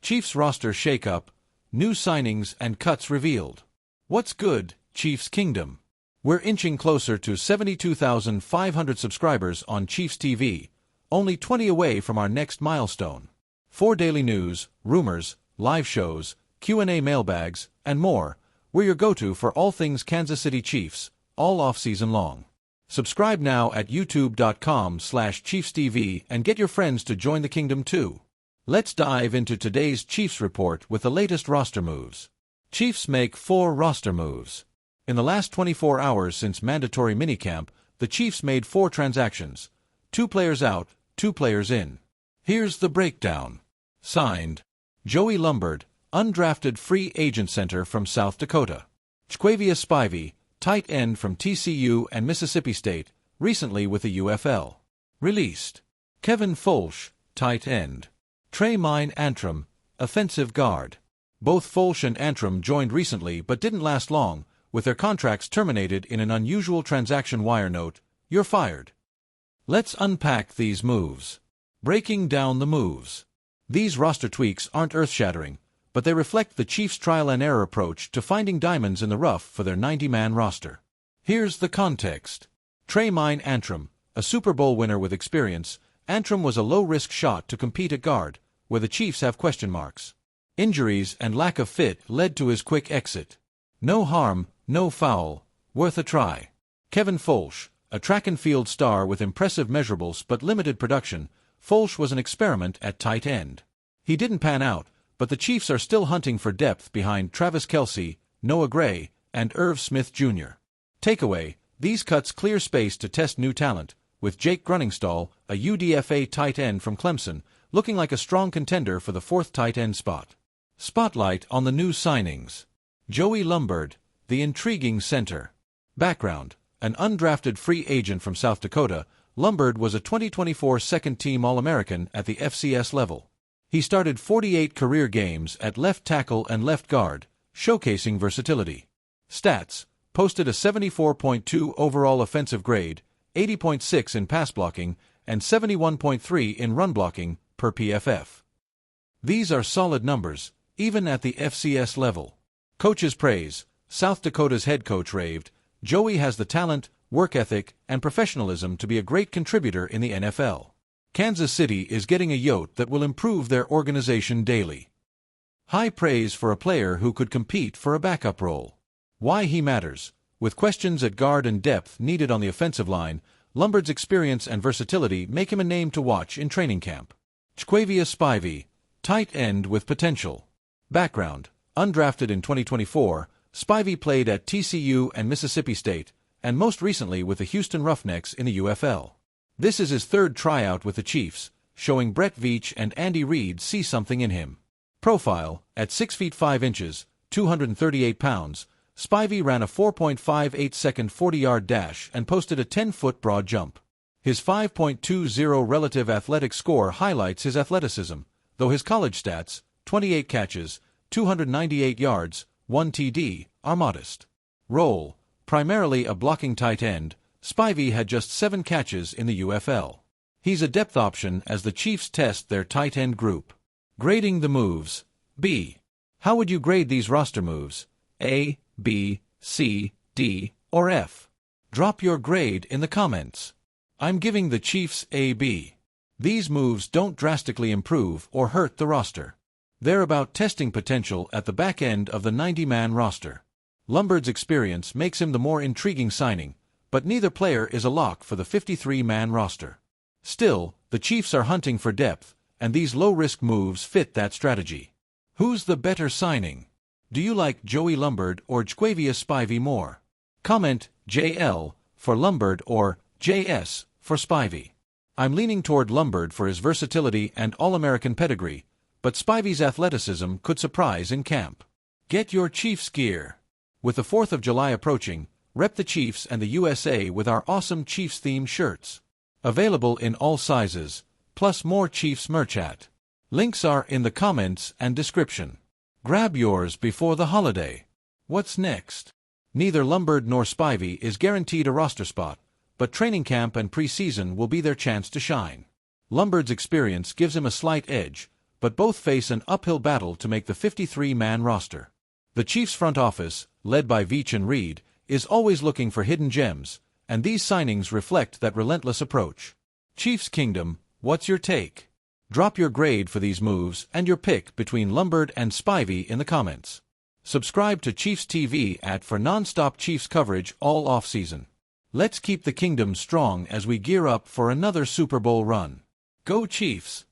Chiefs roster shakeup, new signings and cuts revealed. What's good, Chiefs Kingdom? We're inching closer to 72,500 subscribers on Chiefs TV, only 20 away from our next milestone. For daily news, rumors, live shows, Q&A mailbags, and more, we're your go-to for all things Kansas City Chiefs, all off-season long. Subscribe now at youtube.com/ChiefsTV and get your friends to join the kingdom too. Let's dive into today's Chiefs report with the latest roster moves. Chiefs make 4 roster moves. In the last 24 hours since mandatory minicamp, the Chiefs made 4 transactions. 2 players out, 2 players in. Here's the breakdown. Signed. Joey Lombard, undrafted free agent center from South Dakota. Jaquavius Spivey, tight end from TCU and Mississippi State, recently with the UFL. Released. Kevin Folsch, tight end. Trey Antrim, offensive guard. Both Folsch and Antrim joined recently but didn't last long, with their contracts terminated in an unusual transaction wire note, "You're fired." Let's unpack these moves. Breaking down the moves. These roster tweaks aren't earth-shattering, but they reflect the Chiefs' trial-and-error approach to finding diamonds in the rough for their 90-man roster. Here's the context. Trey Antrim, a Super Bowl winner with experience, Antrim was a low-risk shot to compete at guard, where the Chiefs have question marks. Injuries and lack of fit led to his quick exit. No harm, no foul, worth a try. Kevin Folsch, a track and field star with impressive measurables but limited production, Folsch was an experiment at tight end. He didn't pan out, but the Chiefs are still hunting for depth behind Travis Kelce, Noah Gray, and Irv Smith Jr. Takeaway, these cuts clear space to test new talent, with Jake Grunningstall, a UDFA tight end from Clemson, looking like a strong contender for the 4th tight end spot. Spotlight on the new signings. Joey Lombard, the intriguing center. Background, an undrafted free agent from South Dakota, Lombard was a 2024 second-team All-American at the FCS level. He started 48 career games at left tackle and left guard, showcasing versatility. Stats: posted a 74.2 overall offensive grade, 80.6 in pass blocking, and 71.3 in run blocking, per PFF. These are solid numbers, even at the FCS level. Coaches praise. South Dakota's head coach raved, "Joey has the talent, work ethic, and professionalism to be a great contributor in the NFL." Kansas City is getting a yote that will improve their organization daily. High praise for a player who could compete for a backup role. Why he matters. With questions at guard and depth needed on the offensive line, Lombard's experience and versatility make him a name to watch in training camp. Jaquavius Spivey, tight end with potential. Background: undrafted in 2024, Spivey played at TCU and Mississippi State, and most recently with the Houston Roughnecks in the UFL. This is his 3rd tryout with the Chiefs, showing Brett Veach and Andy Reid see something in him. Profile: at 6 feet 5 inches, 238 pounds, Spivey ran a 4.58-second 40-yard dash and posted a 10-foot broad jump. His 5.20 relative athletic score highlights his athleticism, though his college stats, 28 catches, 298 yards, 1 TD, are modest. Role: primarily a blocking tight end, Spivey had just 7 catches in the UFL. He's a depth option as the Chiefs test their tight end group. Grading the moves. B. How would you grade these roster moves? A, B, C, D, or F? Drop your grade in the comments. I'm giving the Chiefs a B. These moves don't drastically improve or hurt the roster. They're about testing potential at the back end of the 90-man roster. Lombard's experience makes him the more intriguing signing, but neither player is a lock for the 53-man roster. Still, the Chiefs are hunting for depth, and these low-risk moves fit that strategy. Who's the better signing? Do you like Joey Lombard or Jaquavius Spivey more? Comment JL for Lombard or JS for Spivey. I'm leaning toward Lombard for his versatility and All-American pedigree, but Spivey's athleticism could surprise in camp. Get your Chiefs gear. With the 4th of July approaching, rep the Chiefs and the USA with our awesome Chiefs-themed shirts. Available in all sizes, plus more Chiefs merch at. Links are in the comments and description. Grab yours before the holiday. What's next? Neither Lombard nor Spivey is guaranteed a roster spot, but training camp and preseason will be their chance to shine. Lombard's experience gives him a slight edge, but both face an uphill battle to make the 53-man roster. The Chiefs front office, led by Veach and Reed, is always looking for hidden gems, and these signings reflect that relentless approach. Chiefs Kingdom, what's your take? Drop your grade for these moves and your pick between Lombard and Spivey in the comments. Subscribe to Chiefs TV for non-stop Chiefs coverage all off-season. Let's keep the Kingdom strong as we gear up for another Super Bowl run. Go Chiefs!